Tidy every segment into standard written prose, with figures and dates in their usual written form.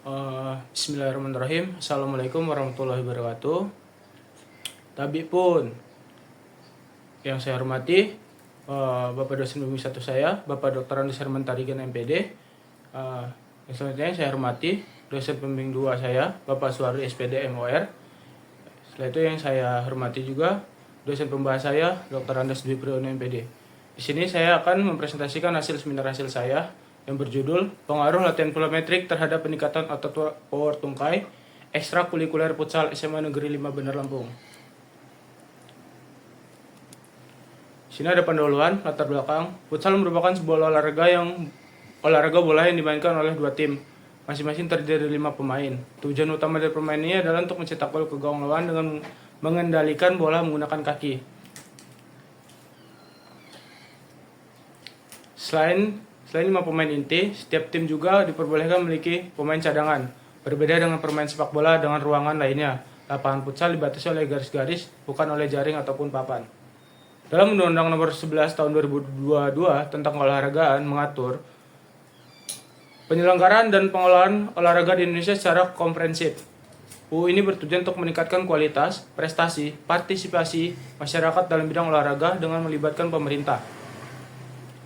Bismillahirrahmanirrahim. Assalamualaikum warahmatullahi wabarakatuh. Tabi pun yang saya hormati, Bapak dosen bimbing 1 saya, Bapak Dr. Andes Herman Tarigan MPD. Yang selanjutnya saya hormati dosen pembimbing 2 saya, Bapak Suwardi SPD MOR. Setelah itu yang saya hormati juga dosen pembahas saya, Dr. Andes Dwi Priyono MPD. Di sini saya akan mempresentasikan hasil seminar saya yang berjudul Pengaruh Latihan Plyometrik Terhadap Peningkatan Otot Power Tungkai Ekstrakurikuler Futsal SMA Negeri 5 Bandar Lampung. Sini ada pendahuluan, latar belakang. Futsal merupakan sebuah olahraga bola yang dimainkan oleh 2 tim, masing-masing terdiri dari 5 pemain. Tujuan utama dari pemain ini adalah untuk mencetak gol ke gawang lawan dengan mengendalikan bola menggunakan kaki. Selain 5 pemain inti, setiap tim juga diperbolehkan memiliki pemain cadangan. Berbeda dengan permain sepak bola dengan ruangan lainnya, lapangan futsal dibatasi oleh garis-garis, bukan oleh jaring ataupun papan. Dalam Undang-Undang Nomor 11 Tahun 2022 tentang olahragaan mengatur penyelenggaraan dan pengelolaan olahraga di Indonesia secara komprehensif. UU ini bertujuan untuk meningkatkan kualitas, prestasi, partisipasi masyarakat dalam bidang olahraga dengan melibatkan pemerintah,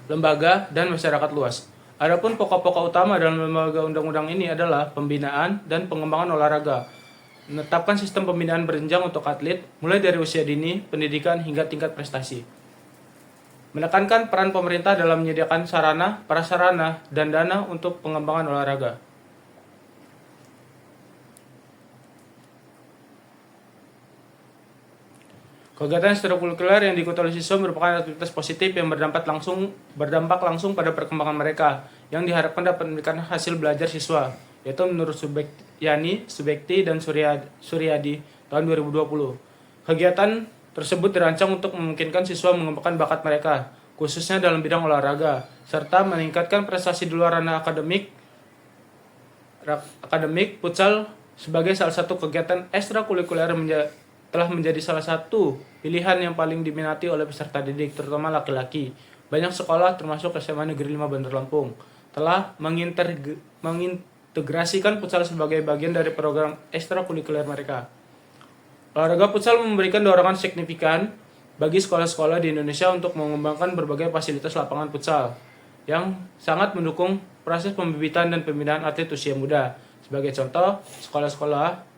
lembaga, dan masyarakat luas. Adapun pokok-pokok utama dalam lembaga undang-undang ini adalah pembinaan dan pengembangan olahraga, menetapkan sistem pembinaan berjenjang untuk atlet, mulai dari usia dini, pendidikan, hingga tingkat prestasi. Menekankan peran pemerintah dalam menyediakan sarana, prasarana, dan dana untuk pengembangan olahraga. Kegiatan ekstrakurikuler yang diikuti oleh siswa merupakan aktivitas positif yang berdampak langsung pada perkembangan mereka, yang diharapkan dapat memberikan hasil belajar siswa, yaitu menurut Subekti dan Suryadi tahun 2020. Kegiatan tersebut dirancang untuk memungkinkan siswa mengembangkan bakat mereka, khususnya dalam bidang olahraga, serta meningkatkan prestasi di luar ranah akademik. Futsal sebagai salah satu kegiatan ekstrakurikuler telah menjadi salah satu pilihan yang paling diminati oleh peserta didik, terutama laki-laki. Banyak sekolah, termasuk SMA Negeri 5 Bandar Lampung, telah mengintegrasikan futsal sebagai bagian dari program ekstrakurikuler mereka. Olahraga futsal memberikan dorongan signifikan bagi sekolah-sekolah di Indonesia untuk mengembangkan berbagai fasilitas lapangan futsal yang sangat mendukung proses pembibitan dan pembinaan atlet usia muda. Sebagai contoh, sekolah-sekolah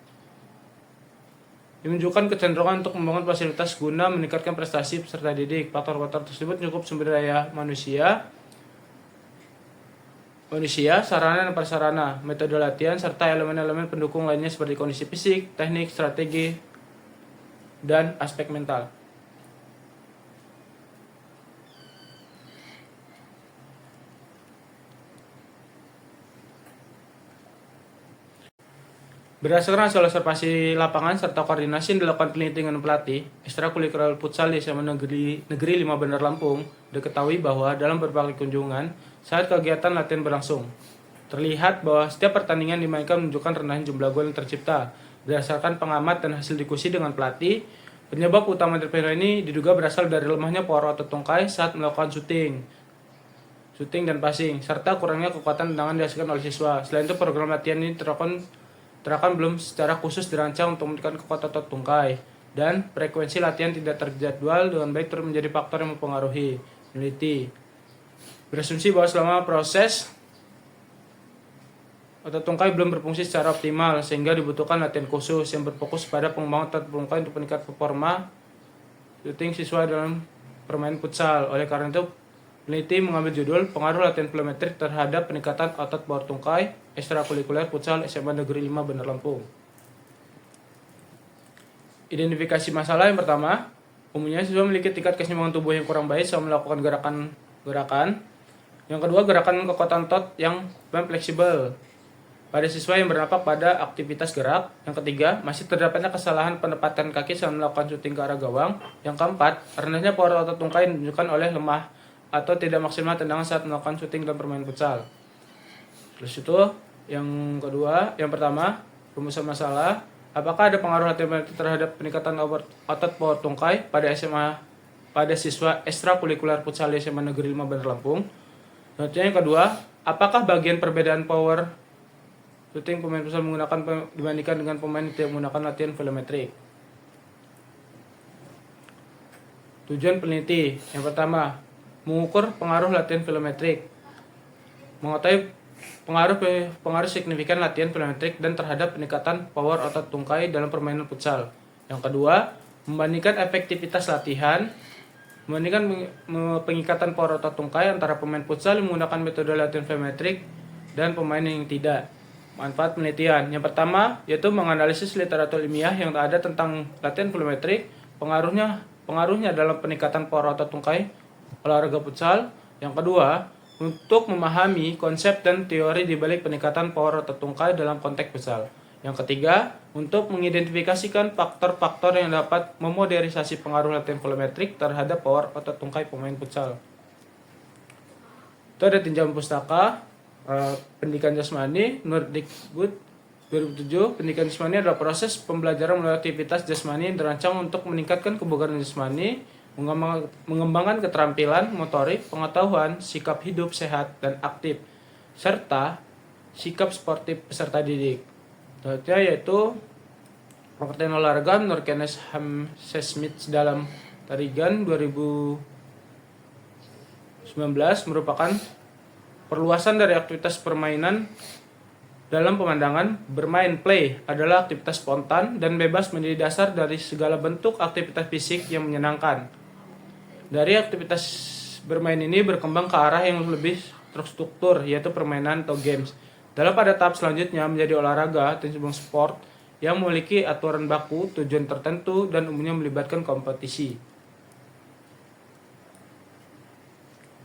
menunjukkan kecenderungan untuk membangun fasilitas guna meningkatkan prestasi peserta didik. Faktor-faktor tersebut cukup sumber daya manusia, sarana dan prasarana, metode latihan, serta elemen-elemen pendukung lainnya seperti kondisi fisik, teknik, strategi, dan aspek mental. Berdasarkan hasil observasi lapangan serta koordinasi yang dilakukan peneliti dengan pelatih, ekstrakurikuler futsal di SMA Negeri 5 Bandar Lampung diketahui bahwa dalam berbagai kunjungan saat kegiatan latihan berlangsung, terlihat bahwa setiap pertandingan dimainkan menunjukkan rendahnya jumlah gol yang tercipta. Berdasarkan pengamat dan hasil diskusi dengan pelatih, penyebab utama dari fenomena ini diduga berasal dari lemahnya power otot tungkai saat melakukan syuting dan passing, serta kurangnya kekuatan tendangan dihasilkan oleh siswa. Selain itu, program latihan ini terakan belum secara khusus dirancang untuk meningkatkan kekuatan otot tungkai, dan frekuensi latihan tidak terjadwal dengan baik turut menjadi faktor yang mempengaruhi. Peneliti berasumsi bahwa selama proses otot tungkai belum berfungsi secara optimal, sehingga dibutuhkan latihan khusus yang berfokus pada pengembangan otot tungkai untuk meningkatkan performa syuting siswa dalam permainan futsal. Oleh karena itu, peneliti mengambil judul Pengaruh Latihan Plyometrik Terhadap Peningkatan Otot Power Tungkai Ekstrakurikuler Futsal SMA Negeri 5 Bandar Lampung. Identifikasi masalah yang pertama, umumnya siswa memiliki tingkat keseimbangan tubuh yang kurang baik saat melakukan gerakan. Yang kedua, gerakan kekuatan otot yang fleksibel pada siswa yang berdampak pada aktivitas gerak. Yang ketiga, masih terdapatnya kesalahan penempatan kaki saat melakukan syuting ke arah gawang. Yang keempat, rendahnya power otot tungkai ditunjukkan oleh lemah atau tidak maksimal tendangan saat melakukan syuting dalam permainan futsal. Terus itu yang pertama, rumusan masalah. Apakah ada pengaruh latihan terhadap peningkatan otot power tungkai pada siswa ekstrakurikuler futsal di SMA Negeri 5 Bandar Lampung? Selanjutnya yang kedua, apakah bagian perbedaan power shooting pemain futsal dibandingkan dengan pemain yang tidak menggunakan latihan volumetrik. Tujuan peneliti yang pertama, mengukur pengaruh latihan volumetrik, mengetahui pengaruh signifikan latihan volumetrik dan terhadap peningkatan power otot tungkai dalam permainan futsal. Yang kedua, membandingkan efektivitas latihan, membandingkan pengikatan power otot tungkai antara pemain futsal yang menggunakan metode latihan volumetrik dan pemain yang tidak. Manfaat penelitian yang pertama yaitu menganalisis literatur ilmiah yang ada tentang latihan volumetrik, pengaruhnya dalam peningkatan power otot tungkai olahraga futsal. Yang kedua, untuk memahami konsep dan teori di balik peningkatan power otot tungkai dalam konteks futsal. Yang ketiga, untuk mengidentifikasikan faktor-faktor yang dapat memodernisasi pengaruh latihan volumetrik terhadap power otot tungkai pemain futsal. Itu ada tinjauan pustaka pendidikan jasmani Nurdikbud 2007. Pendidikan jasmani adalah proses pembelajaran melalui aktivitas jasmani yang dirancang untuk meningkatkan kebugaran jasmani, mengembangkan keterampilan motorik, pengetahuan, sikap hidup sehat dan aktif, serta sikap sportif peserta didik. Selanjutnya yaitu pengertian olahraga menurut Kenneth Hamsesmith dalam Tarigan 2019 merupakan perluasan dari aktivitas permainan dalam pemandangan bermain. Play adalah aktivitas spontan dan bebas menjadi dasar dari segala bentuk aktivitas fisik yang menyenangkan. Dari aktivitas bermain ini berkembang ke arah yang lebih terstruktur, yaitu permainan atau games. Dalam pada tahap selanjutnya menjadi olahraga atau sport yang memiliki aturan baku, tujuan tertentu, dan umumnya melibatkan kompetisi.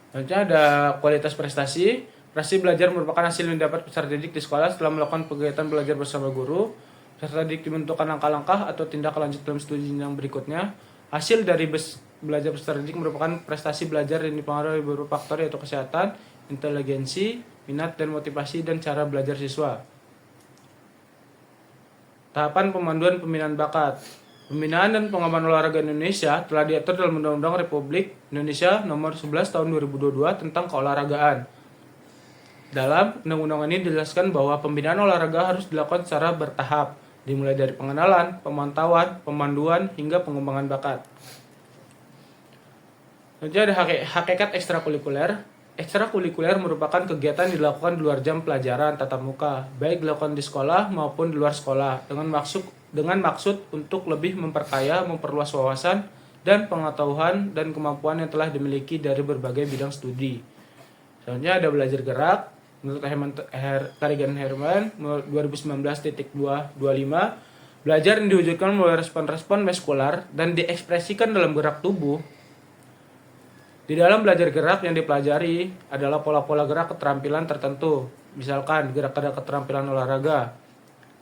Selanjutnya ada kualitas prestasi. Prestasi belajar merupakan hasil yang didapat peserta didik di sekolah setelah melakukan kegiatan belajar bersama guru. Peserta didik dibentukkan langkah-langkah atau tindak lanjut dalam studi yang berikutnya. Hasil dari belajar peserta didik merupakan prestasi belajar yang dipengaruhi beberapa faktor, yaitu kesehatan, inteligensi, minat dan motivasi, dan cara belajar siswa. Tahapan pemanduan pembinaan bakat. Pembinaan dan pengembangan olahraga Indonesia telah diatur dalam Undang-Undang Republik Indonesia Nomor 11 Tahun 2022 tentang keolahragaan. Dalam undang-undang ini dijelaskan bahwa pembinaan olahraga harus dilakukan secara bertahap, dimulai dari pengenalan, pemantauan, pemanduan, hingga pengembangan bakat. Selanjutnya ada hakikat ekstrakurikuler. Ekstrakurikuler merupakan kegiatan yang dilakukan di luar jam pelajaran tatap muka, baik dilakukan di sekolah maupun di luar sekolah, dengan maksud untuk lebih memperkaya, memperluas wawasan dan pengetahuan dan kemampuan yang telah dimiliki dari berbagai bidang studi. Selanjutnya ada belajar gerak. Menurut Tarigan Herman 2019.225, belajar yang diwujudkan melalui respon-respon muskular dan diekspresikan dalam gerak tubuh. Di dalam belajar gerak yang dipelajari adalah pola-pola gerak keterampilan tertentu, misalkan gerak-gerak keterampilan olahraga.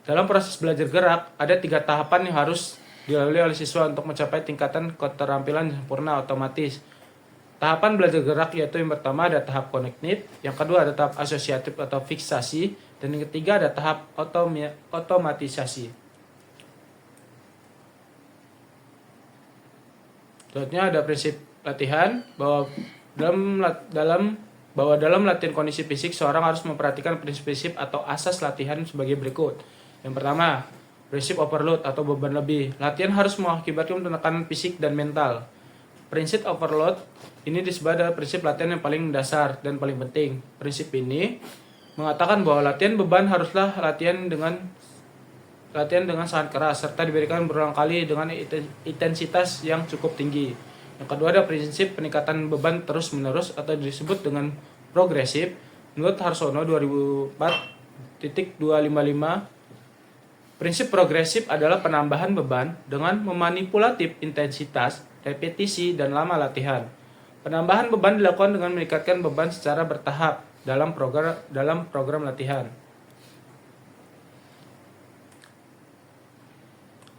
Dalam proses belajar gerak, ada 3 tahapan yang harus dilalui oleh siswa untuk mencapai tingkatan keterampilan sempurna otomatis. Tahapan belajar gerak yaitu yang pertama ada tahap kognitif, yang kedua ada tahap asosiatif atau fiksasi, dan yang ketiga ada tahap otomatisasi. Selanjutnya ada prinsip latihan bahwa dalam latihan kondisi fisik seorang harus memperhatikan prinsip-prinsip atau asas latihan sebagai berikut. Yang pertama, prinsip overload atau beban lebih. Latihan harus mengakibatkan penekanan fisik dan mental. Prinsip overload ini disebut adalah prinsip latihan yang paling dasar dan paling penting. Prinsip ini mengatakan bahwa latihan beban haruslah latihan dengan sangat keras serta diberikan berulang kali dengan intensitas yang cukup tinggi. Yang kedua ada prinsip peningkatan beban terus-menerus atau disebut dengan progresif. Menurut Harsono 2004.255, prinsip progresif adalah penambahan beban dengan memanipulatif intensitas, repetisi, dan lama latihan. Penambahan beban dilakukan dengan meningkatkan beban secara bertahap dalam program latihan.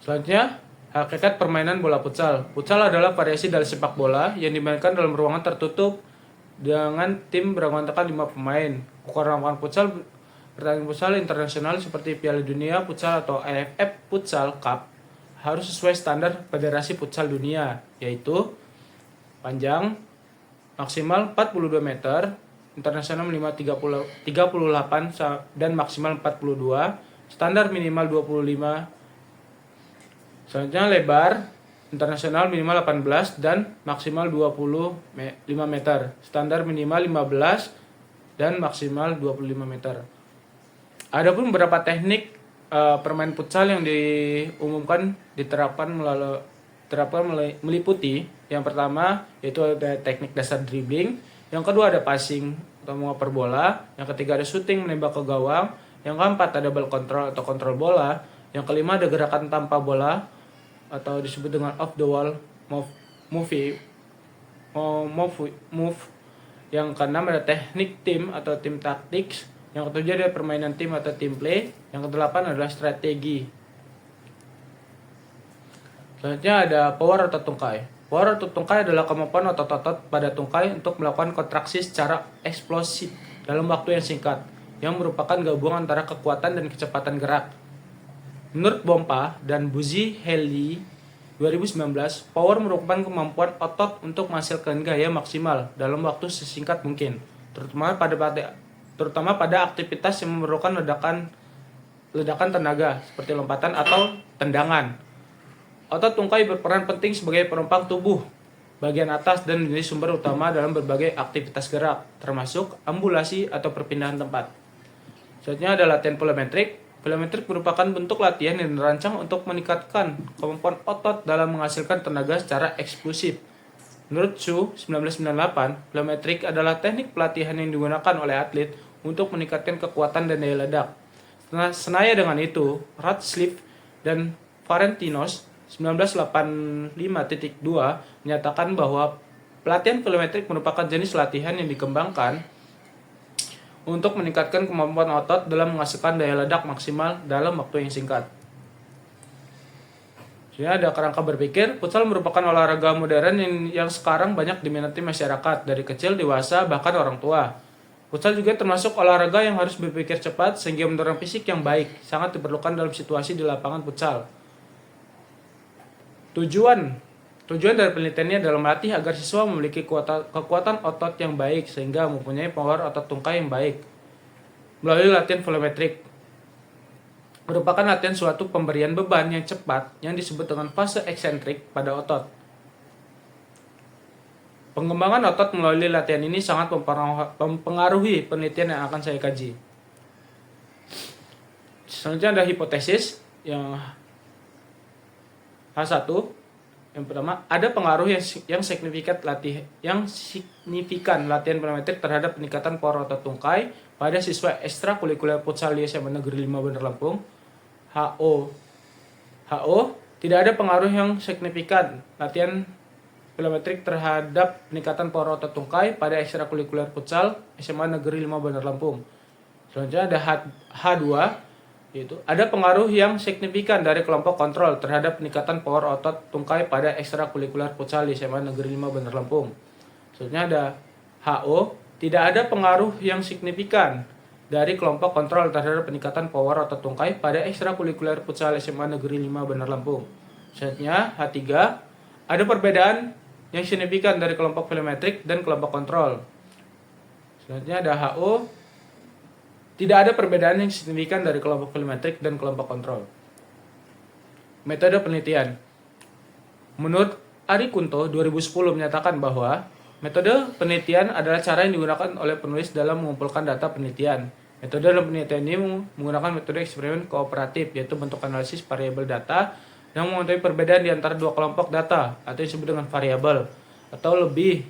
Selanjutnya, hakikat permainan bola futsal. Futsal adalah variasi dari sepak bola yang dimainkan dalam ruangan tertutup dengan tim beranggotakan 5 pemain. Ukuran lapangan futsal pertandingan futsal internasional seperti Piala Dunia Futsal atau AFF Futsal Cup harus sesuai standar Federasi Futsal Dunia, yaitu panjang maksimal 42 meter, internasional minimal 38 dan maksimal 42, standar minimal 25. Selanjutnya lebar internasional minimal 18 dan maksimal 25 meter, standar minimal 15 dan maksimal 25 meter. Adapun beberapa teknik permain futsal yang diumumkan diterapkan meliputi yang pertama yaitu ada teknik dasar dribbling, yang kedua ada passing atau mengoper bola, yang ketiga ada shooting menembak ke gawang, yang keempat ada ball control atau kontrol bola, yang kelima ada gerakan tanpa bola atau disebut dengan off the wall move. Yang keenam ada teknik tim atau tim tactics, yang ketujuh ada permainan tim atau team play, yang kedelapan adalah strategi. Selanjutnya ada power atau tungkai. Power atau tungkai adalah kemampuan otot-otot pada tungkai untuk melakukan kontraksi secara eksplosif dalam waktu yang singkat, yang merupakan gabungan antara kekuatan dan kecepatan gerak. Menurut Bompa dan Buzzi Helly 2019, power merupakan kemampuan otot untuk menghasilkan gaya maksimal dalam waktu sesingkat mungkin, terutama pada aktivitas yang memerlukan ledakan tenaga seperti lompatan atau tendangan. Otot tungkai berperan penting sebagai penopang tubuh bagian atas dan menjadi sumber utama dalam berbagai aktivitas gerak, termasuk ambulasi atau perpindahan tempat. Selanjutnya ada latihan plyometrik. Plyometrik merupakan bentuk latihan yang dirancang untuk meningkatkan kemampuan otot dalam menghasilkan tenaga secara eksplosif. Menurut Su 1998, plyometrik adalah teknik pelatihan yang digunakan oleh atlet untuk meningkatkan kekuatan dan daya ledak. Senada dengan itu, Radcliffe dan Valentinos 1985.2 menyatakan bahwa pelatihan plyometrik merupakan jenis latihan yang dikembangkan untuk meningkatkan kemampuan otot dalam menghasilkan daya ledak maksimal dalam waktu yang singkat. Jadi ada kerangka berpikir, futsal merupakan olahraga modern yang sekarang banyak diminati masyarakat, dari kecil, dewasa, bahkan orang tua. Futsal juga termasuk olahraga yang harus berpikir cepat sehingga mendorong fisik yang baik, sangat diperlukan dalam situasi di lapangan futsal. Tujuan dari penelitiannya adalah melatih agar siswa memiliki kekuatan otot yang baik sehingga mempunyai power otot tungkai yang baik. Melalui latihan volumetrik merupakan latihan suatu pemberian beban yang cepat yang disebut dengan fase eksentrik pada otot. Pengembangan otot melalui latihan ini sangat mempengaruhi penelitian yang akan saya kaji. Selanjutnya ada hipotesis yang H1. Yang pertama, ada pengaruh yang signifikan latihan plyometrik terhadap peningkatan power otot tungkai pada siswa ekstrakurikuler futsal di SMA Negeri 5 Bandar Lampung. HO, tidak ada pengaruh yang signifikan latihan plyometrik terhadap peningkatan power otot tungkai pada ekstrakurikuler futsal SMA Negeri 5 Bandar Lampung. Selanjutnya ada H2, yaitu ada pengaruh yang signifikan dari kelompok kontrol terhadap peningkatan power otot tungkai pada ekstrakurikuler futsal di SMA Negeri 5 Bandar Lampung. Selanjutnya ada HO, tidak ada pengaruh yang signifikan dari kelompok kontrol terhadap peningkatan power otot tungkai pada ekstrakurikuler futsal SMA Negeri 5 Bandar Lampung. Selanjutnya H3, ada perbedaan yang signifikan dari kelompok plyometrik dan kelompok kontrol. Selanjutnya ada HO, tidak ada perbedaan yang signifikan dari kelompok plyometrik dan kelompok kontrol. Metode penelitian. Menurut Ari Kunto 2010 menyatakan bahwa metode penelitian adalah cara yang digunakan oleh penulis dalam mengumpulkan data penelitian. Metode dalam penelitian ini menggunakan metode eksperimen kooperatif, yaitu bentuk analisis variabel data yang mengetahui perbedaan di antara dua kelompok data atau disebut dengan variabel, atau lebih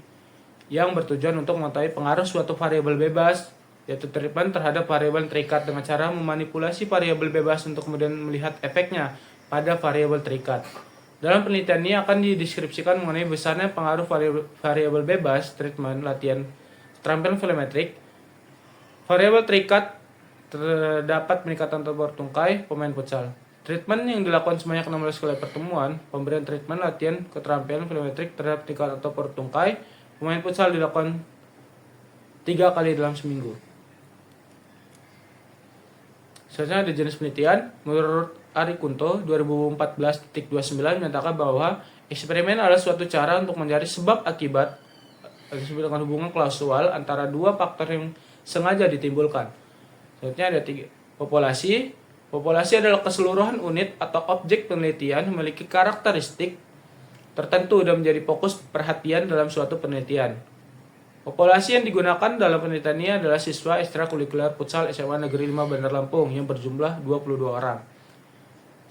yang bertujuan untuk mengetahui pengaruh suatu variabel bebas, yaitu treatment terhadap variabel terikat dengan cara memanipulasi variabel bebas untuk kemudian melihat efeknya pada variabel terikat. Dalam penelitian ini akan dideskripsikan mengenai besarnya pengaruh variabel bebas, treatment, latihan, keterampilan volumetrik, variabel terikat terdapat peningkatan power tungkai pemain futsal. Treatment yang dilakukan sebanyak 16 kali pertemuan, pemberian treatment, latihan, keterampilan volumetrik terhadap peningkatan power tungkai pemain futsal dilakukan 3 kali dalam seminggu. Selanjutnya ada jenis penelitian. Menurut Ari Kunto 2014.29 menyatakan bahwa eksperimen adalah suatu cara untuk mencari sebab akibat disebut dengan hubungan kausal antara dua faktor yang sengaja ditimbulkan. Selanjutnya ada tiga. Populasi. Populasi adalah keseluruhan unit atau objek penelitian yang memiliki karakteristik tertentu dan menjadi fokus perhatian dalam suatu penelitian. Populasi yang digunakan dalam penelitian ini adalah siswa ekstrakurikuler futsal SMA Negeri 5 Bandar Lampung yang berjumlah 22 orang.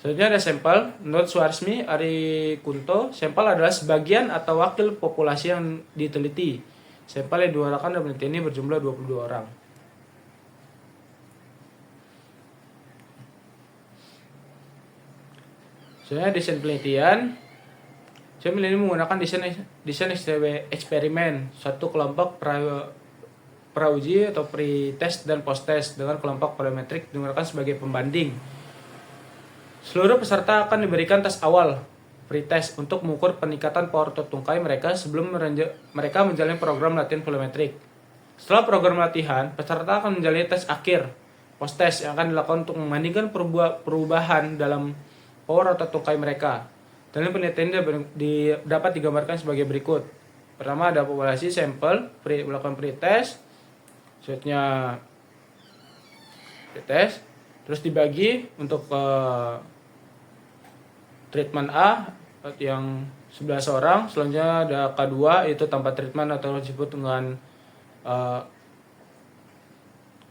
Selanjutnya ada sampel. Menurut Suarsmi Ari Kunto, sampel adalah sebagian atau wakil populasi yang diteliti. Sampel yang digunakan dalam penelitian ini berjumlah 22 orang. Selanjutnya desain penelitian. Saya ini menggunakan desain eksperimen satu kelompok prauji atau pre-test dan post-test dengan kelompok parametrik digunakan sebagai pembanding. Seluruh peserta akan diberikan tes awal pre-test untuk mengukur peningkatan power otot tungkai mereka sebelum mereka menjalani program latihan volumetrik. Setelah program latihan, peserta akan menjalani tes akhir post-test yang akan dilakukan untuk membandingkan perubahan dalam power otot tungkai mereka. Dalam penelitian ini dapat digambarkan sebagai berikut. Pertama ada populasi sampel, melakukan pre-test, selanjutnya pre-test, terus dibagi untuk treatment A yang 11 orang, selanjutnya ada K2 itu tanpa treatment atau disebut dengan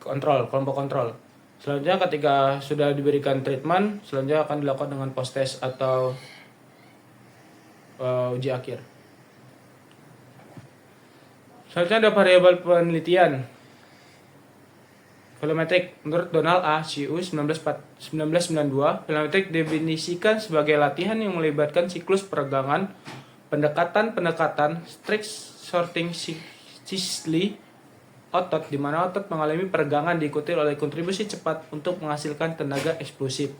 kelompok kontrol. Selanjutnya ketika sudah diberikan treatment, selanjutnya akan dilakukan dengan post-test atau uji akhir. Selanjutnya ada variabel penelitian volumetrik. Menurut Donald A. Chiu 1992, volumetrik definisikan sebagai latihan yang melibatkan siklus peregangan, pendekatan, strict sorting cyclically otot, di mana otot mengalami peregangan diikuti oleh kontribusi cepat untuk menghasilkan tenaga eksplosif.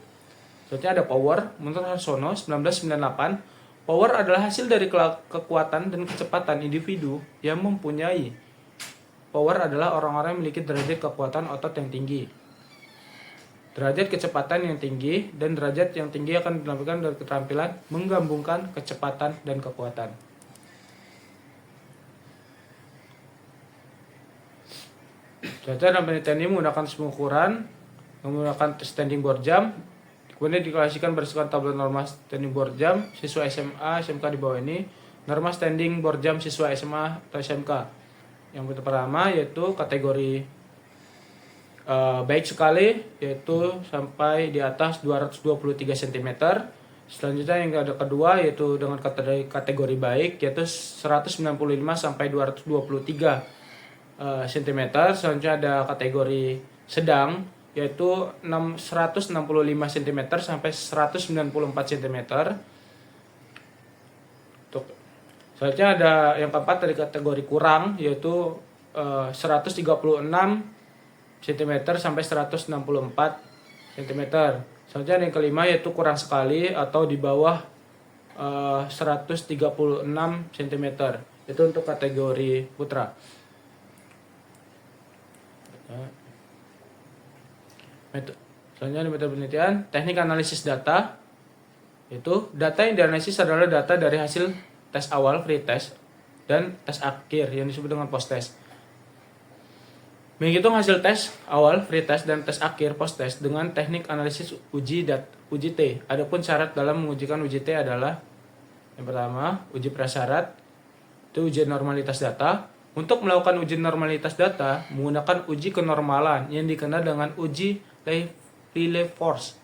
Selanjutnya ada power. Menurut Harsono 1998, power adalah hasil dari kekuatan dan kecepatan individu yang mempunyai. Power adalah orang-orang yang memiliki derajat kekuatan otot yang tinggi, derajat kecepatan yang tinggi, dan derajat yang tinggi akan dinampilkan dari keterampilan menggabungkan kecepatan dan kekuatan. Contoh dalam penelitian ini menggunakan semua ukuran, menggunakan standing board jam. Kemudian diklasifikasikan berdasarkan tabel norma standing board jam siswa SMA, SMK di bawah ini. Norma standing board jam siswa SMA atau SMK. Yang pertama yaitu kategori baik sekali, yaitu sampai di atas 223 cm. Selanjutnya yang ada kedua yaitu dengan kategori baik, yaitu 195 sampai 223 cm. Selanjutnya ada kategori sedang, yaitu 165 cm sampai 194 cm. Selanjutnya ada yang keempat dari kategori kurang, yaitu 136 cm sampai 164 cm. Selanjutnya yang kelima yaitu kurang sekali atau di bawah 136 cm. Itu untuk kategori putra. Selanjutnya metode penelitian, teknik analisis data. Itu data yang dianalisis adalah data dari hasil tes awal free test dan tes akhir yang disebut dengan post test. Menghitung hasil tes awal free test dan tes akhir post test dengan teknik analisis uji T. Adapun syarat dalam mengujikan uji T adalah yang pertama uji prasyarat, itu uji normalitas data. Untuk melakukan uji normalitas data menggunakan uji kenormalan yang dikenal dengan uji Rayleigh force.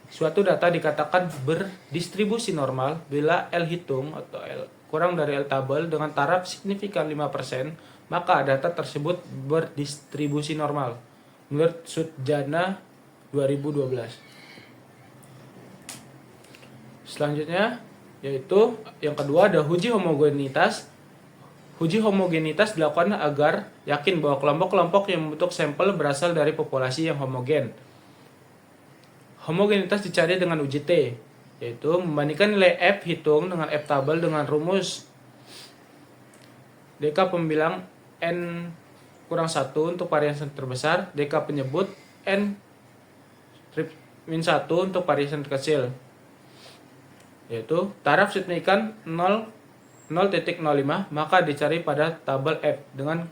Suatu data dikatakan berdistribusi normal bila L hitung atau L kurang dari L tabel dengan taraf signifikan 5%, maka data tersebut berdistribusi normal. Menurut Sutjana 2012. Selanjutnya yaitu yang kedua ada uji homogenitas. Uji homogenitas dilakukan agar yakin bahwa kelompok-kelompok yang membentuk sampel berasal dari populasi yang homogen. Homogenitas dicari dengan uji T, yaitu membandingkan nilai F hitung dengan F tabel dengan rumus DK pembilang N kurang 1 untuk variasi terbesar, DK penyebut N min 1 untuk variasi terkecil, yaitu taraf signifikan 0 0.05 maka dicari pada tabel F dengan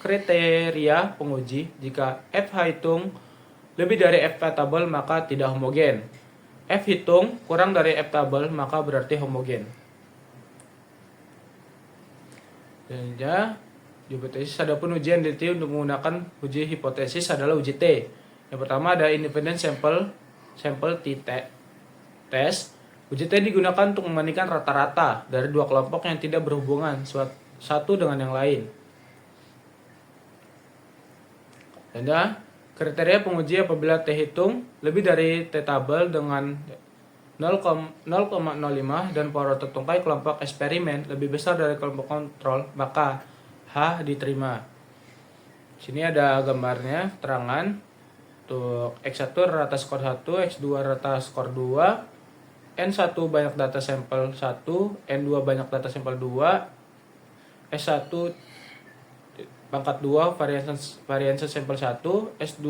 kriteria penguji. Jika F hitung lebih dari F tabel maka tidak homogen. F hitung kurang dari F tabel maka berarti homogen. Dan ya, hipotesis adapun ujian DT untuk menggunakan uji hipotesis adalah uji T. Yang pertama ada independent sample t-test. Uji T digunakan untuk membandingkan rata-rata dari dua kelompok yang tidak berhubungan satu dengan yang lain. Dan kriteria penguji apabila T hitung lebih dari T tabel dengan 0,05 dan power tertungkai kelompok eksperimen lebih besar dari kelompok kontrol, maka H diterima. Sini ada gambarnya, keterangan untuk X1 rata skor 1, X2 rata skor 2, N1 banyak data sampel 1, N2 banyak data sampel 2, S1 pangkat 2 variance sampel 1, S2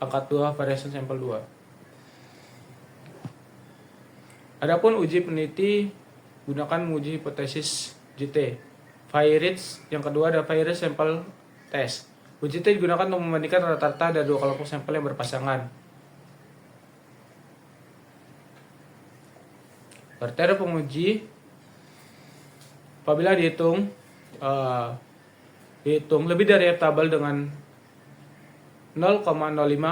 pangkat 2 variance sampel 2. Adapun uji peneliti gunakan menguji hipotesis GT. Virits yang kedua ada virus sampel test. Uji T digunakan untuk membandingkan rata-rata dari dua kelompok sampel yang berpasangan. Kriteria penguji apabila dihitung lebih dari F tabel dengan 0,05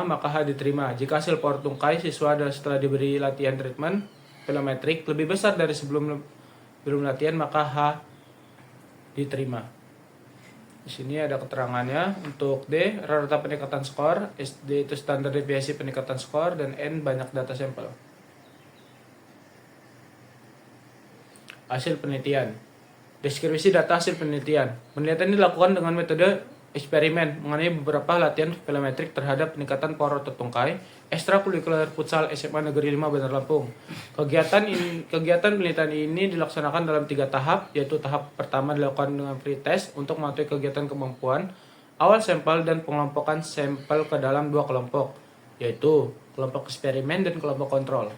maka H diterima. Jika hasil power tungkai siswa setelah diberi latihan treatment filometrik lebih besar dari sebelum latihan maka H diterima. Di sini ada keterangannya. Untuk D rata peningkatan skor, SD itu standar deviasi peningkatan skor, dan N banyak data sampel. Hasil penelitian. Deskripsi data hasil penelitian. Penelitian ini dilakukan dengan metode eksperimen mengenai beberapa latihan filometrik terhadap peningkatan power tertungkai ekstrakurikuler futsal SMA Negeri 5 Bandar Lampung. Kegiatan penelitian ini dilaksanakan dalam 3 tahap, yaitu tahap pertama dilakukan dengan pretest untuk mengetahui kegiatan kemampuan awal sampel dan pengelompokan sampel ke dalam 2 kelompok, yaitu kelompok eksperimen dan kelompok kontrol.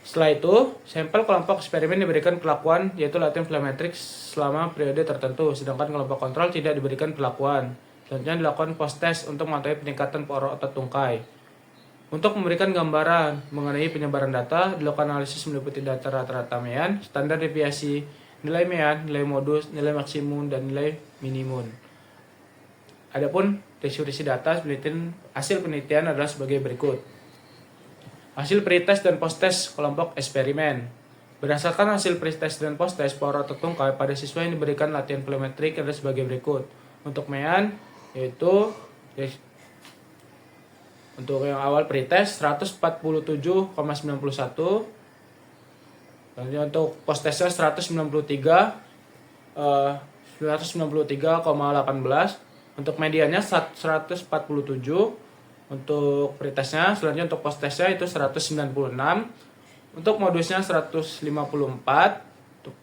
Setelah itu, sampel kelompok eksperimen diberikan perlakuan, yaitu latihan filometrik selama periode tertentu, sedangkan kelompok kontrol tidak diberikan perlakuan. Selanjutnya dilakukan post-test untuk mengetahui peningkatan power otot tungkai. Untuk memberikan gambaran mengenai penyebaran data, dilakukan analisis meliputi data rata-rata mean, standar deviasi, nilai mean, nilai modus, nilai maksimum, dan nilai minimum. Adapun deskripsi data hasil penelitian adalah sebagai berikut. Hasil pretest dan post-test kelompok eksperimen. Berdasarkan hasil pretest dan post-test power otot tungkai pada siswa yang diberikan latihan filometrik adalah sebagai berikut. Untuk mean, yaitu untuk yang awal pretest 147,91. Dan untuk post-testnya 193,18. Untuk medianya 147. Untuk pretestnya, selanjutnya untuk post-testnya itu 196. Untuk modusnya 154. Untuk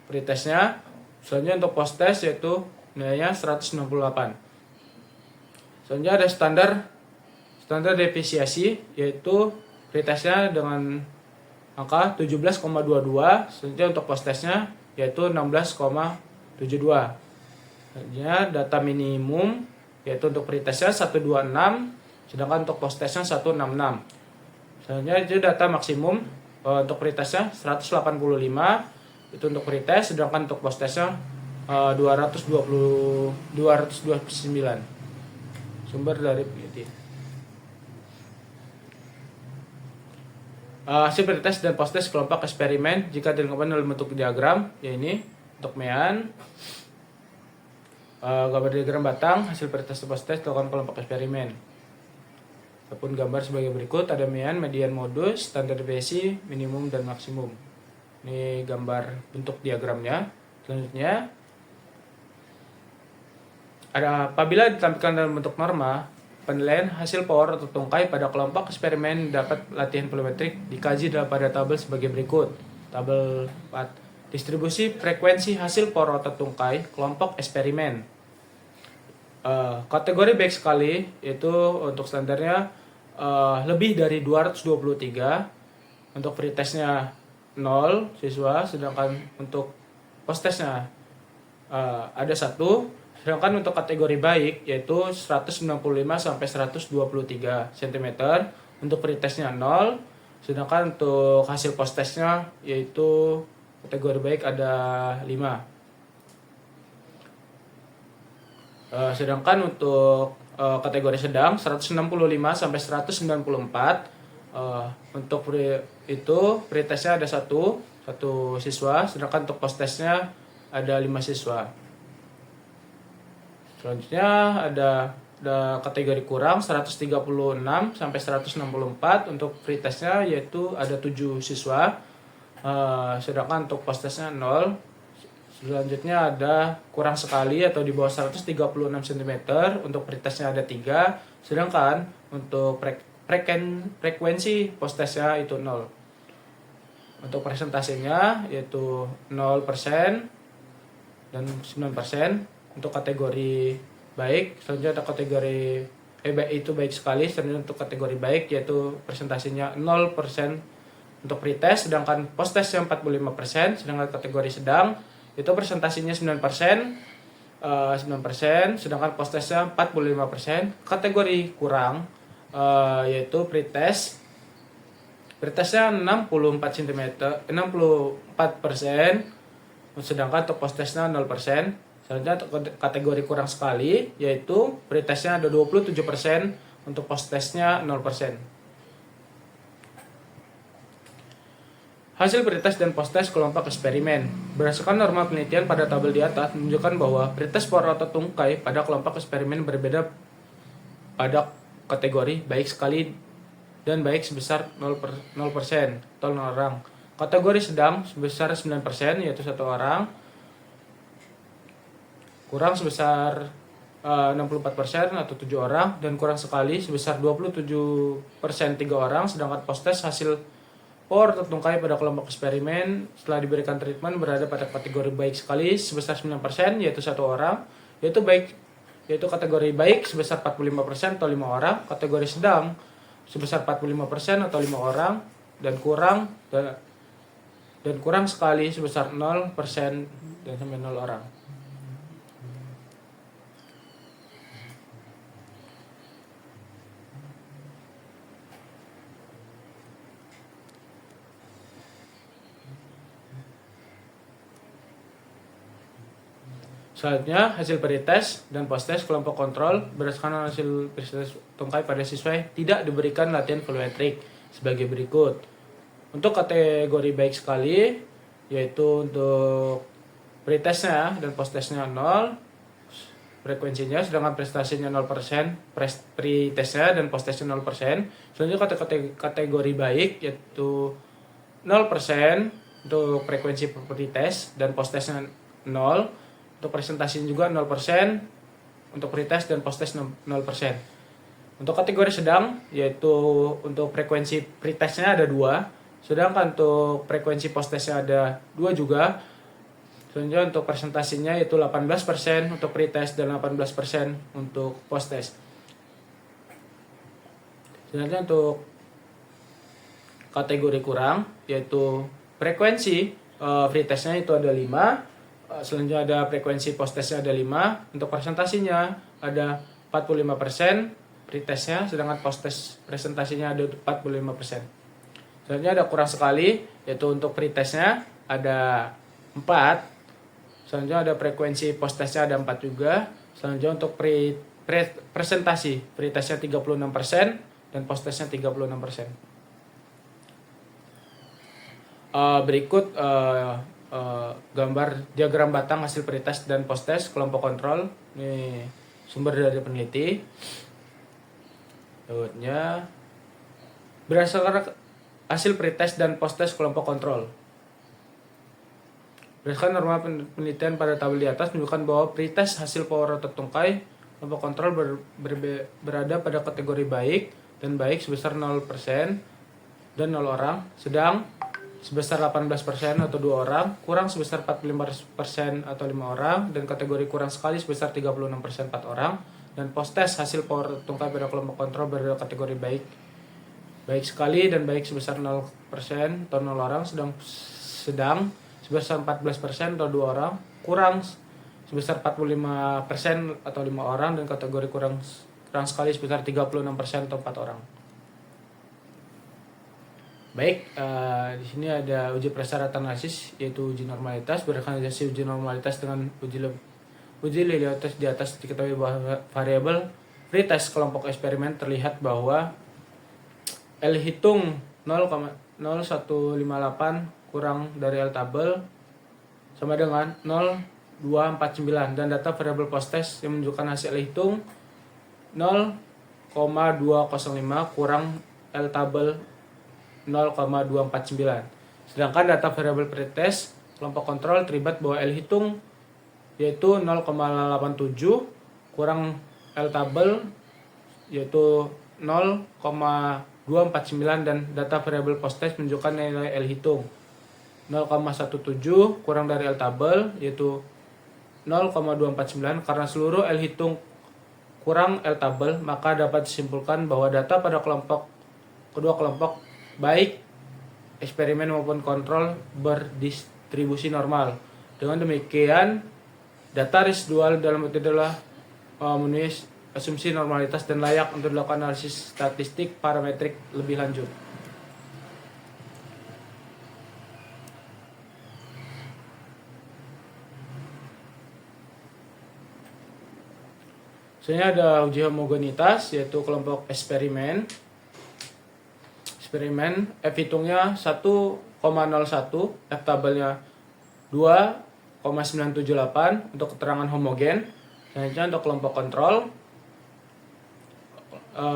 pretestnya, selanjutnya untuk post-test yaitu nilainya 198. Selanjutnya ada standar deviasi, yaitu pretestnya dengan angka 17,22. Selanjutnya untuk post-testnya yaitu 16,72. Selanjutnya data minimum, yaitu untuk pretestnya 126. Sedangkan untuk post-testnya 166. Selanjutnya itu data maksimum untuk pretestnya 185. Itu untuk pretest, sedangkan untuk post-testnya 229. Sumber dari peneliti. Hasil pretest dan post-test kelompok eksperimen jika dilengkapi dalam bentuk diagram, ya ini untuk mean. Gambar diagram batang hasil pretest dan post-test dilakukan kelompok eksperimen. Adapun gambar sebagai berikut, ada mean, median, modus, standar deviasi, minimum, dan maksimum. Ini gambar bentuk diagramnya. Selanjutnya, apabila ditampilkan dalam bentuk norma, penilaian hasil power atau tungkai pada kelompok eksperimen dapat latihan filometrik dikaji pada tabel sebagai berikut. Tabel 4. Distribusi frekuensi hasil power atau tungkai kelompok eksperimen. Kategori baik sekali, itu untuk standarnya lebih dari 223. Untuk pretestnya 0 siswa, sedangkan untuk post-testnya ada 1. Sedangkan untuk kategori baik yaitu 195 sampai 123 cm, untuk pretestnya 0. Sedangkan untuk hasil post-testnya yaitu kategori baik ada 5. Sedangkan untuk kategori sedang 165 sampai 194. Untuk itu pretestnya ada satu siswa, sedangkan untuk post-testnya ada 5 siswa. Selanjutnya ada kategori kurang 136 sampai 164. Untuk pretestnya yaitu ada 7 siswa, sedangkan untuk post-testnya 0. Selanjutnya ada kurang sekali atau di bawah 136 cm. Untuk pretestnya ada 3, sedangkan untuk frekuensi post-testnya itu 0. Untuk presentasinya yaitu 0% dan 9%. Untuk kategori baik, selanjutnya ada kategori itu baik sekali. Selanjutnya untuk kategori baik yaitu presentasinya 0% untuk pretest, sedangkan post-testnya 45%. Sedangkan kategori sedang itu presentasinya 9%, sedangkan post-testnya 45%. Kategori kurang yaitu pretestnya 64 cm, 64%, sedangkan untuk post-testnya 0%. Selanjutnya untuk kategori kurang sekali yaitu pretestnya ada 27%, untuk post-testnya 0%. Hasil pretest dan post-test kelompok eksperimen. Berdasarkan norma penelitian pada tabel di atas menunjukkan bahwa pretest por otot tungkai pada kelompok eksperimen berbeda pada kategori baik sekali dan baik sebesar 0% atau 0 orang. Kategori sedang sebesar 9% yaitu 1 orang. Kurang sebesar 64% atau 7 orang, dan kurang sekali sebesar 27% 3 orang. Sedangkan post-test hasil por tertungkai pada kelompok eksperimen setelah diberikan treatment berada pada kategori baik sekali sebesar 9% yaitu 1 orang, yaitu kategori baik sebesar 45% atau 5 orang, kategori sedang sebesar 45% atau 5 orang, dan kurang sekali sebesar 0% dan sampai 0 orang. Selanjutnya, hasil pretest dan post-test kelompok kontrol. Berdasarkan hasil pretest tungkai pada siswa tidak diberikan latihan volumetrik sebagai berikut. Untuk kategori baik sekali, yaitu untuk pretestnya dan post-testnya 0 frekuensinya, sedangkan prestasinya 0%, pretestnya dan post-testnya 0%. Selanjutnya kategori baik yaitu 0% untuk frekuensi pretest dan post-testnya 0. Untuk presentasinya juga 0%, untuk pretest dan post-test 0%. Untuk kategori sedang, yaitu untuk frekuensi pretestnya ada 2, sedangkan untuk frekuensi post-testnya ada 2 juga. Selanjutnya untuk presentasinya yaitu 18% untuk pretest dan 18% untuk post-test. Selanjutnya untuk kategori kurang, yaitu frekuensi pretestnya itu ada 5. Selanjutnya ada frekuensi post-testnya ada 5. Untuk presentasinya ada 45% pretestnya, sedangkan post-test presentasinya ada 45%. Selanjutnya ada kurang sekali, yaitu untuk pretestnya ada 4. Selanjutnya ada frekuensi post-testnya ada 4 juga. Selanjutnya untuk presentasi pretestnya 36% dan post-testnya 36%. Berikut gambar diagram batang hasil pretest dan post-test kelompok kontrol. Ini sumber dari peneliti. Berikutnya berdasarkan hasil pretest dan post-test kelompok kontrol. Berdasarkan norma penelitian pada tabel di atas menunjukkan bahwa pretest hasil power otot tungkai kelompok kontrol berada pada kategori baik dan baik sebesar 0% dan 0 orang, sedang sebesar 18% atau 2 orang, kurang sebesar 45% atau 5 orang, dan kategori kurang sekali sebesar 36% 4 orang, dan post-test hasil power tungkai pada kelompok kontrol berada kategori baik baik sekali dan baik sebesar 0% atau 0 orang, sedang sebesar 14% atau 2 orang, kurang sebesar 45% atau 5 orang, dan kategori kurang sekali sebesar 36% atau 4 orang. Baik, di sini ada uji persyaratan analisis, yaitu uji normalitas. Berdasarkan hasil uji normalitas dengan uji loyalitas di atas diketahui bahwa variabel pretest kelompok eksperimen terlihat bahwa L hitung 0,0158 kurang dari L tabel sama dengan 0,249, dan data variabel post-test yang menunjukkan hasil L hitung 0,205 kurang L tabel 0,249. Sedangkan data variabel pretest kelompok kontrol terlibat bahwa L hitung yaitu 0,87 kurang L tabel yaitu 0,249, dan data variabel post-test menunjukkan nilai L hitung 0,17 kurang dari L tabel yaitu 0,249. Karena seluruh L hitung kurang L tabel, maka dapat disimpulkan bahwa data pada kedua kelompok baik eksperimen maupun kontrol berdistribusi normal. Dengan demikian, data residual dalam metode adalah memenuhi asumsi normalitas dan layak untuk dilakukan analisis statistik parametrik lebih lanjut. Selanjutnya ada uji homogenitas, yaitu kelompok eksperimen. F hitungnya 1,01, F tabelnya 2,978 untuk keterangan homogen. Selanjutnya untuk kelompok kontrol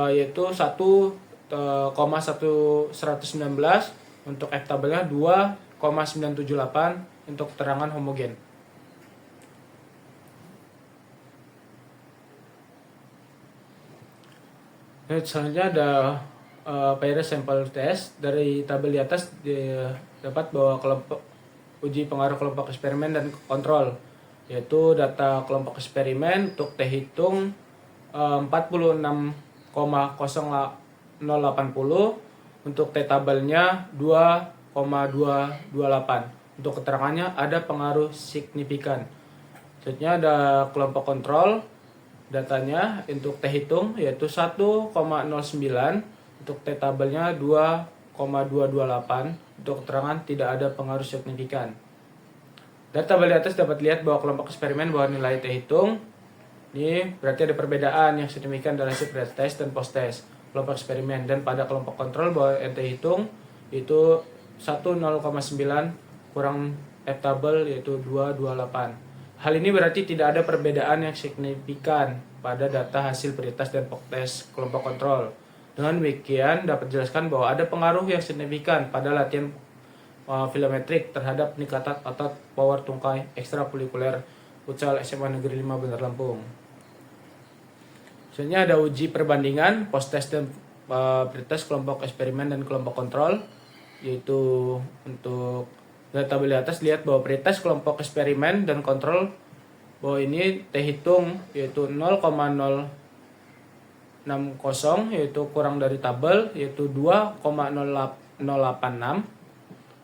yaitu 1,119 untuk F tabelnya 2,978 untuk keterangan homogen. Selanjutnya ada Pairs sample test. Dari tabel di atas dapat bahwa kelompok uji pengaruh kelompok eksperimen dan kontrol, yaitu data kelompok eksperimen untuk T hitung 46,0080, untuk T tabelnya 2,228. Untuk keterangannya ada pengaruh signifikan. Selanjutnya ada kelompok kontrol, datanya untuk T hitung yaitu 1,09, untuk T tabelnya 2,228. Untuk keterangan tidak ada pengaruh signifikan. Dari tabel di atas dapat lihat bahwa kelompok eksperimen bahwa nilai T hitung ini berarti ada perbedaan yang signifikan dalam hasil pretest dan post-test kelompok eksperimen, dan pada kelompok kontrol bahwa T hitung itu 1,09 kurang F tabel yaitu 228. Hal ini berarti tidak ada perbedaan yang signifikan pada data hasil pretest dan post-test kelompok kontrol. Dengan demikian dapat dijelaskan bahwa ada pengaruh yang signifikan pada latihan filometrik terhadap peningkatan otot power tungkai ekstrakurikuler futsal SMA Negeri 5 Bandar Lampung. Selanjutnya ada uji perbandingan post-test dan pretest kelompok eksperimen dan kelompok kontrol, yaitu untuk data tabel di atas lihat bahwa pretest kelompok eksperimen dan kontrol bahwa ini T hitung yaitu 0,060 yaitu kurang dari tabel yaitu 2,086.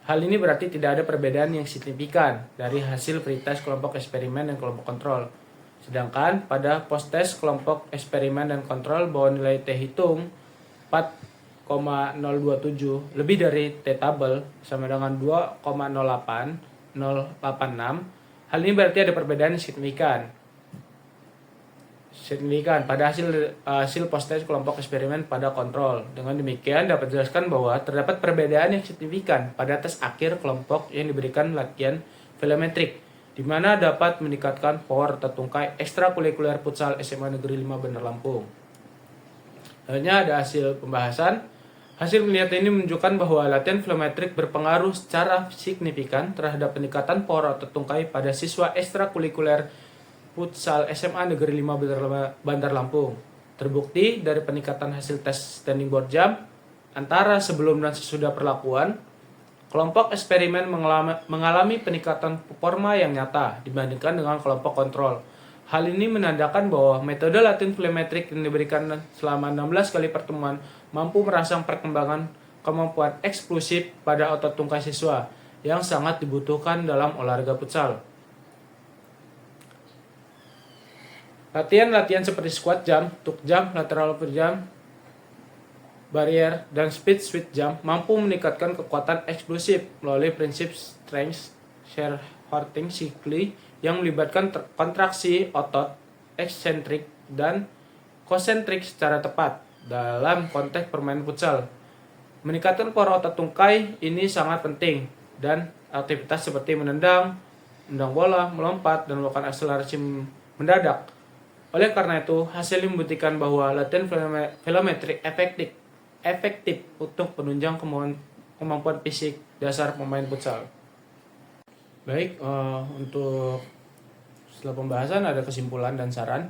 Hal ini berarti tidak ada perbedaan yang signifikan dari hasil pretest kelompok eksperimen dan kelompok kontrol. Sedangkan pada post-test kelompok eksperimen dan kontrol bahwa nilai T hitung 4,027 lebih dari T tabel sama dengan 2,086. Hal ini berarti ada perbedaan yang signifikan pada hasil post-test kelompok eksperimen pada kontrol. Dengan demikian dapat dijelaskan bahwa terdapat perbedaan yang signifikan pada tes akhir kelompok yang diberikan latihan filometrik, di mana dapat meningkatkan power tertungkai ekstrakurikuler futsal SMA Negeri 5 Bandar Lampung. Selanjutnya ada hasil pembahasan. Hasil penelitian ini menunjukkan bahwa latihan filometrik berpengaruh secara signifikan terhadap peningkatan power tertungkai pada siswa ekstrakurikuler futsal SMA Negeri 5 Bandar Lampung. Terbukti dari peningkatan hasil tes standing board jump antara sebelum dan sesudah perlakuan, kelompok eksperimen mengalami peningkatan performa yang nyata dibandingkan dengan kelompok kontrol. Hal ini menandakan bahwa metode latihan volumetrik yang diberikan selama 16 kali pertemuan mampu merangsang perkembangan kemampuan eksklusif pada otot tungkai siswa yang sangat dibutuhkan dalam olahraga futsal. Latihan-latihan seperti squat jump, tuck jump, lateral over jump, barrier, dan speed switch jump mampu meningkatkan kekuatan eksklusif melalui prinsip strength shortening cycle yang melibatkan kontraksi otot eksentrik dan konsentrik secara tepat dalam konteks permainan futsal. Meningkatkan power otot tungkai ini sangat penting, dan aktivitas seperti menendang bola, melompat, dan melakukan akselerasi mendadak. Oleh karena itu, hasil membuktikan bahwa latihan volumetrik efektif untuk penunjang kemampuan fisik dasar pemain futsal. Baik, untuk setelah pembahasan ada kesimpulan dan saran,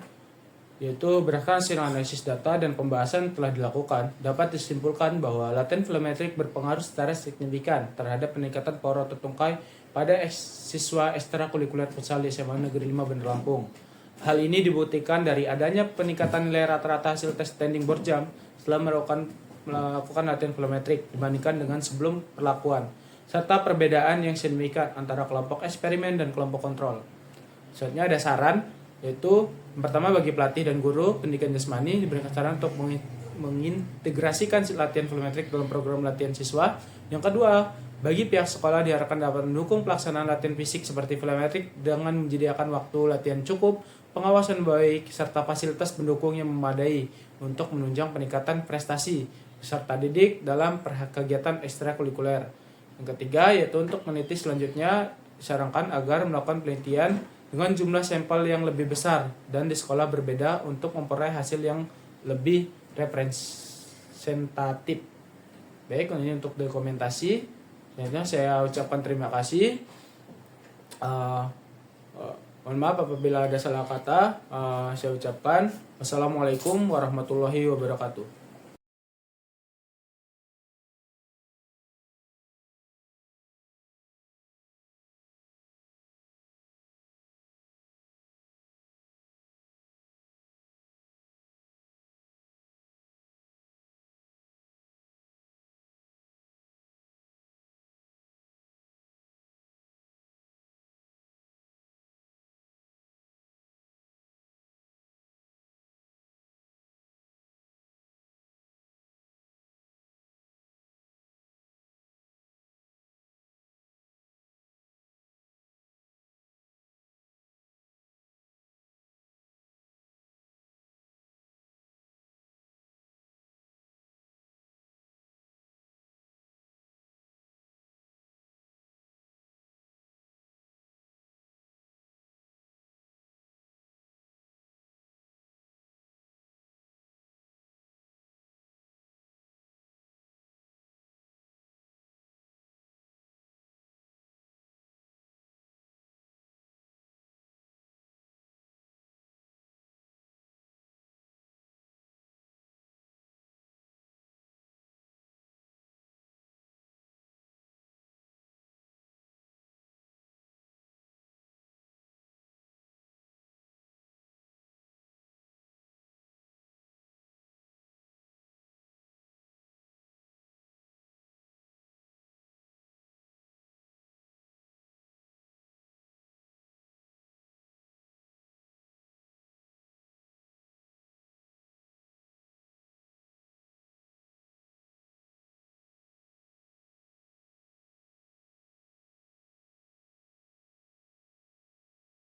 yaitu berdasarkan hasil analisis data dan pembahasan telah dilakukan, dapat disimpulkan bahwa latihan volumetrik berpengaruh secara signifikan terhadap peningkatan power otot tungkai pada siswa ekstrakurikuler futsal di SMA Negeri 5 Bandar Lampung. Hal ini dibuktikan dari adanya peningkatan nilai rata-rata hasil tes standing board jump setelah melakukan latihan volumetrik dibandingkan dengan sebelum perlakuan, serta perbedaan yang signifikan antara kelompok eksperimen dan kelompok kontrol. Selanjutnya ada saran, yaitu yang pertama bagi pelatih dan guru pendidikan jasmani diberikan saran untuk mengintegrasikan latihan volumetrik dalam program latihan siswa. Yang kedua, bagi pihak sekolah diharapkan dapat mendukung pelaksanaan latihan fisik seperti volumetrik dengan menyediakan waktu latihan cukup, pengawasan baik, serta fasilitas pendukung yang memadai untuk menunjang peningkatan prestasi peserta didik dalam kegiatan ekstrakurikuler. Yang ketiga, yaitu untuk meneliti selanjutnya disarankan agar melakukan penelitian dengan jumlah sampel yang lebih besar dan di sekolah berbeda untuk memperoleh hasil yang lebih representatif. Baik, ini untuk dokumentasi. Selanjutnya saya ucapkan terima kasih. Mohon maaf apabila ada salah kata. Saya ucapkan wassalamualaikum warahmatullahi wabarakatuh.